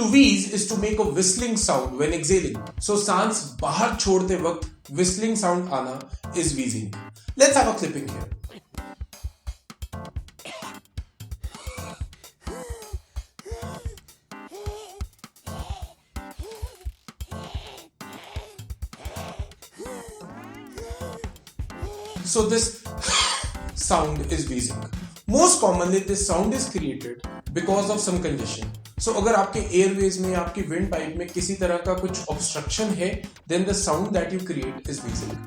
To wheeze is to make a whistling sound when exhaling. So सांस बाहर छोड़ते वक्त whistling sound आना is wheezing. Let's have a clipping here. So this sound is wheezing. Most commonly this sound is created because of some congestion. So अगर आपके airways में आपकी wind pipe में किसी तरह का कुछ obstruction है, then the sound that you create is wheezing.